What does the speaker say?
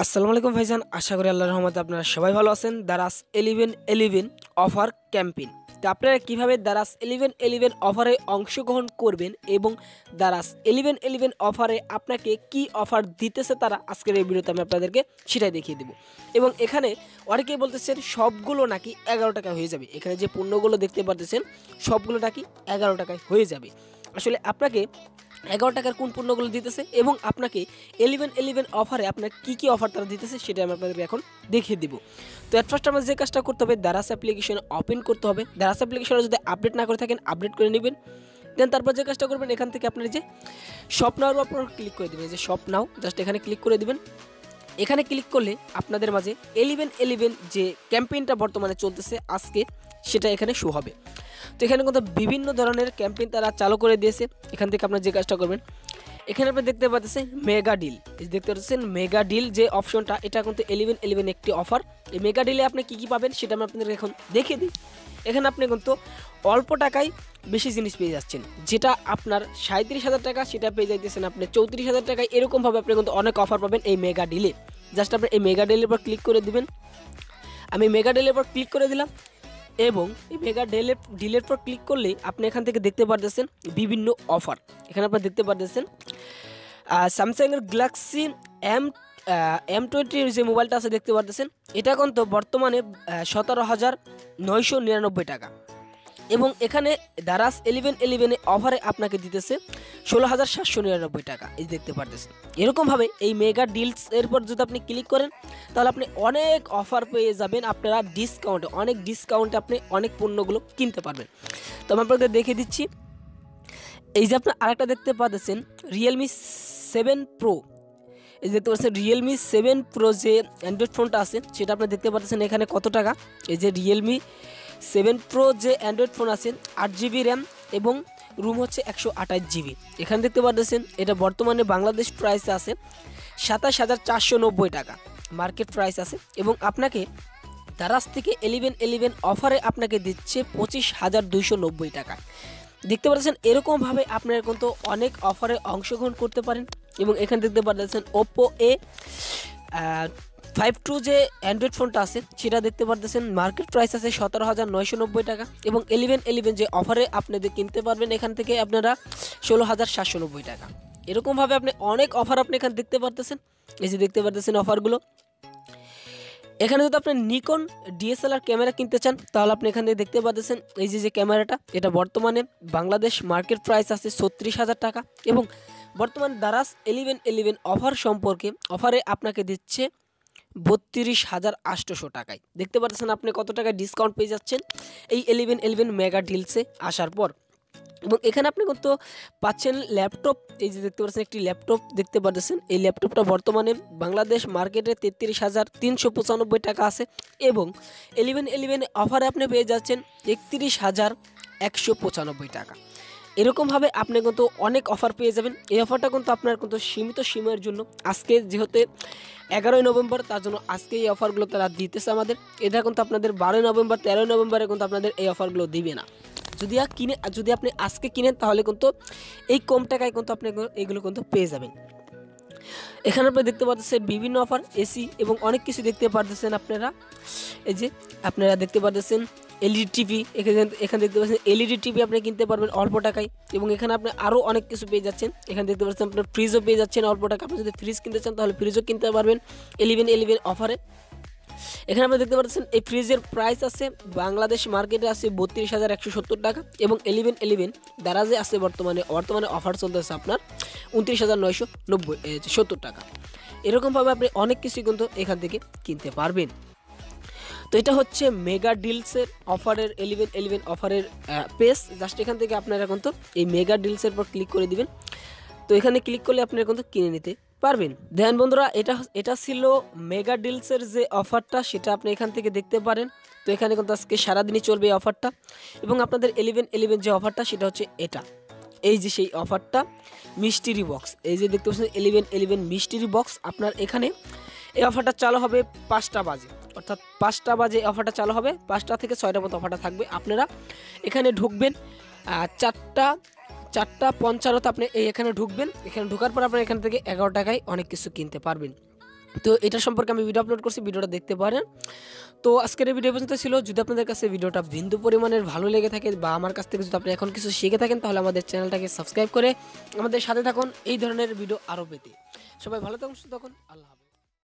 আসসালামু আলাইকুম ভাইজান, আশা করি আল্লাহর রহমতে আপনারা সবাই ভালো আছেন। দারাজ 1111 অফার ক্যাম্পেইন, তো আপনারা কীভাবে দারাজ 1111 অফারে অংশগ্রহণ করবেন এবং দারাজ 1111 অফারে আপনাকে কি অফার দিতেছে তারা আজকের এই ভিডিওতে আমি আপনাদেরকে সেটাই দেখিয়ে দেবো। এবং এখানে অনেকেই বলতেছেন সবগুলো নাকি 11 টাকা হয়ে যাবে। এখানে যে পণ্যগুলো দেখতে পারতেছেন সবগুলো নাকি 11 টাকায় হয়ে যাবে। আসলে আপনাকে 11 টাকার কোন পণ্যগুলো দিতেছে এবং আপনাকে 1111 অফারে আপনার কী অফার তারা দিতেছে সেটা আমি আপনাদেরকে এখন দেখিয়ে দিব। তো এট ফার্স্ট আমরা যে কাজটা করতে হবে, দারাজ অ্যাপ্লিকেশন ওপেন করতে হবে। দারাজ অ্যাপ্লিকেশনে যদি আপডেট না করে থাকেন আপডেট করে নেবেন। দেন তারপর যে কাজটা করবেন, এখান থেকে আপনার যে শপ নাওর উপর ক্লিক করে দেবেন। যে শপ নাও জাস্ট এখানে ক্লিক করে দেবেন। এখানে ক্লিক করলে আপনাদের মাঝে 1111 যে ক্যাম্পেইনটা বর্তমানে চলতেছে আজকে সেটা এখানে শো হবে। তো এখানে কিন্তু বিভিন্ন ধরনের ক্যাম্পেইন তারা চালু করে দিয়েছে। এখান থেকে আপনার যে কাজটা করবেন, এখানে আপনি দেখতে পাচ্ছেন মেগা ডিল, দেখতে পাচ্ছেন মেগা ডিল যে অপশনটা, এটা কিন্তু 1111 একটি অফার। এই মেগা ডিলে আপনি কী পাবেন সেটা আমি আপনাদের এখন দেখিয়ে দিই। এখানে আপনি কিন্তু অল্প টাকায় বেশি জিনিস পেয়ে যাচ্ছেন। যেটা আপনার 37,000 টাকা সেটা পেয়ে যাইতেছেন আপনি 34,000 টাকায়। এরকমভাবে আপনি কিন্তু অনেক অফার পাবেন এই মেগা ডিলে। জাস্ট আপনি এই মেগা ডিলের উপর ক্লিক করে দিবেন। আমি মেগা ডিলের উপর ক্লিক করে দিলাম এবং এই মেগা ডিলের পর ক্লিক করলেই আপনি এখান থেকে দেখতে পারতেছেন বিভিন্ন অফার। এখানে আপনি দেখতে পারতেছেন স্যামসাংয়ের গ্যালাক্সি M20 যে মোবাইলটা আছে দেখতে পারতেছেন, এটা কিন্তু বর্তমানে 17,999 টাকা। এবং এখানে দারাজ 1111 অফারে আপনাকে দিতেছে 16,799 টাকা, এই দেখতে পারতেছেন। এরকমভাবে এই মেগা ডিলস এরপর যদি আপনি ক্লিক করেন তাহলে আপনি অনেক অফার পেয়ে যাবেন। আপনারা অনেক ডিসকাউন্টে আপনি অনেক পণ্যগুলো কিনতে পারবেন। তো আমি আপনাদের দেখে দিচ্ছি। এই যে আপনার আরেকটা দেখতে পাচ্ছেন রিয়েলমি 7 প্রো, এই দেখতে পাচ্ছেন রিয়েলমি 7 প্রো যে অ্যান্ড্রয়েড ফোনটা আছে সেটা আপনি দেখতে পাচ্ছেন এখানে কত টাকা। এই যে রিয়েলমি 7 প্রো যে অ্যান্ড্রয়েড ফোন আছে 8GB র্যাম এবং রুম হচ্ছে 128 জিবি। এখানে দেখতে পাচ্ছেন এটা বর্তমানে বাংলাদেশ প্রাইস আছে 27,490 টাকা মার্কেট প্রাইস আছে। এবং আপনাকে দারাজ থেকে 1111 অফারে আপনাকে দিচ্ছে 25,290 টাকা। দেখতে পাচ্ছেন এরকমভাবে আপনারা কিন্তু অনেক অফারে অংশগ্রহণ করতে পারেন। এবং এখানে দেখতে পাচ্ছেন ওপো A52 যে অ্যান্ড্রয়েড ফোনটা আছে সেটা দেখতে পাচ্ছেন মার্কেট প্রাইস আছে 17,990 টাকা। এবং 1111 যে অফারে আপনাদের কিনতে পারবেন এখান থেকে আপনারা 16,790 টাকা। এরকমভাবে আপনি অনেক অফার আপনি এখানে দেখতে পারতেছেন। এই যে দেখতে পারতেছেন অফারগুলো। এখানে যদি আপনি নিকন DSLR ক্যামেরা কিনতে চান তাহলে আপনি এখানে দেখতে পাচ্ছেন এই যে ক্যামেরাটা, এটা বর্তমানে বাংলাদেশ মার্কেট প্রাইস আছে 36,000 টাকা। এবং বর্তমানে দারাজ 1111 অফার সম্পর্কে অফারে আপনাকে দিচ্ছে 32,800 টাকায়। দেখতে পাচ্ছেন আপনি কত টাকা ডিসকাউন্ট পেয়ে যাচ্ছেন এই 1111 মেগা ডিলসে আসার পর। এবং এখানে আপনি কিন্তু পাচ্ছেন ল্যাপটপ, এই যে দেখতে পাচ্ছেন একটি ল্যাপটপ দেখতে পাচ্ছেন। এই ল্যাপটপটা বর্তমানে বাংলাদেশ মার্কেটে 33,395 টাকা আছে। এবং 1111 অফারে আপনি পেয়ে যাচ্ছেন 31,195 টাকা। এরকমভাবে আপনি কিন্তু অনেক অফার পেয়ে যাবেন। এই অফারটা কিন্তু আপনার কিন্তু সীমিত সময়ের জন্য, আজকে যেহেতু 11ই নভেম্বর তার জন্য আজকে এই অফারগুলো তারা দিতেছে আমাদের। এটা কিন্তু আপনাদের 12ই নভেম্বর 13ই নভেম্বরে কিন্তু আপনাদের এই অফারগুলো দিবে না। যদি আপনি আজকে কিনেন তাহলে কিন্তু এই কম টাকায় কিন্তু আপনি এগুলো কিন্তু পেয়ে যাবেন। এখানে আপনি দেখতে পাচ্ছেন বিভিন্ন অফার এসি এবং অনেক কিছু দেখতে পাচ্ছেন আপনারা। এই যে আপনারা দেখতে পাচ্ছেন এলইডি টিভি, এখানে দেখতে পাচ্ছেন এলইডি টিভি আপনি কিনতে পারবেন অল্প টাকায়। এবং এখানে আপনি আরও অনেক কিছু পেয়ে যাচ্ছেন। এখানে দেখতে পাচ্ছেন আপনার ফ্রিজও পেয়ে যাচ্ছেন অল্প টাকা। আপনি যদি ফ্রিজ কিনতে চান তাহলে ফ্রিজও কিনতে পারবেন 1111 অফারে। এখানে আপনি দেখতে পাচ্ছেন এই ফ্রিজের প্রাইস আছে বাংলাদেশ মার্কেটে আছে 32,170 টাকা। এবং 1111 দারাজে আছে বর্তমানে অফার চলতেছে আপনার 29,970 টাকা। এরকমভাবে আপনি অনেক কিছু কিন্তু এখান থেকে কিনতে পারবেন। তো এটা হচ্ছে মেগা ডিলসের অফারের 1111 অফারের পেজ। জাস্ট এখান থেকে আপনারা কিন্তু এই মেগা ডিলসের পর ক্লিক করে দিবেন। তো এখানে ক্লিক করলে আপনারা কিন্তু কিনে নিতে পারবেন। দেখেন বন্ধুরা, এটা ছিল মেগা ডিলসের যে অফারটা, সেটা আপনি এখান থেকে দেখতে পারেন। তো এখানে কিন্তু আজকে সারাদিনই চলবে এই অফারটা। এবং আপনাদের 1111 যে অফারটা সেটা হচ্ছে এটা, এই যে সেই অফারটা মিস্ট্রি বক্স, এই যে দেখতে পাচ্ছেন 1111 মিস্ট্রি বক্স। আপনার এখানে এই অফারটা চালু হবে 5টা বাজে, অর্থাৎ 5টা বাজে অফারটা চালু হবে। 5টা থেকে 6টা পর্যন্ত অফারটা থাকবে। আপনারা এখানে ঢুকবেন 4:55 আপনি এখানে ঢুকবেন। এখানে ঢোকার পর আপনার এখান থেকে 11 টাকায় অনেক কিছু কিনতে পারবেন। তো এটা সম্পর্কে আমি ভিডিও আপলোড করছি, ভিডিওটা দেখতে পারেন। তো আজকের এই ভিডিও পর্যন্ত ছিল। যদি আপনাদের কাছে ভিডিওটা বিন্দু পরিমাণের ভালো লেগে থাকে বা আমার কাছ থেকে যদি আপনি এখন কিছু শিখে থাকেন, তাহলে আমাদের চ্যানেলটাকে সাবস্ক্রাইব করে আমাদের সাথে থাকুন এই ধরনের ভিডিও আরও পেতে। সবাই ভালো থাকুন, সুস্থ থাকুন, আল্লাহ হাফেজ।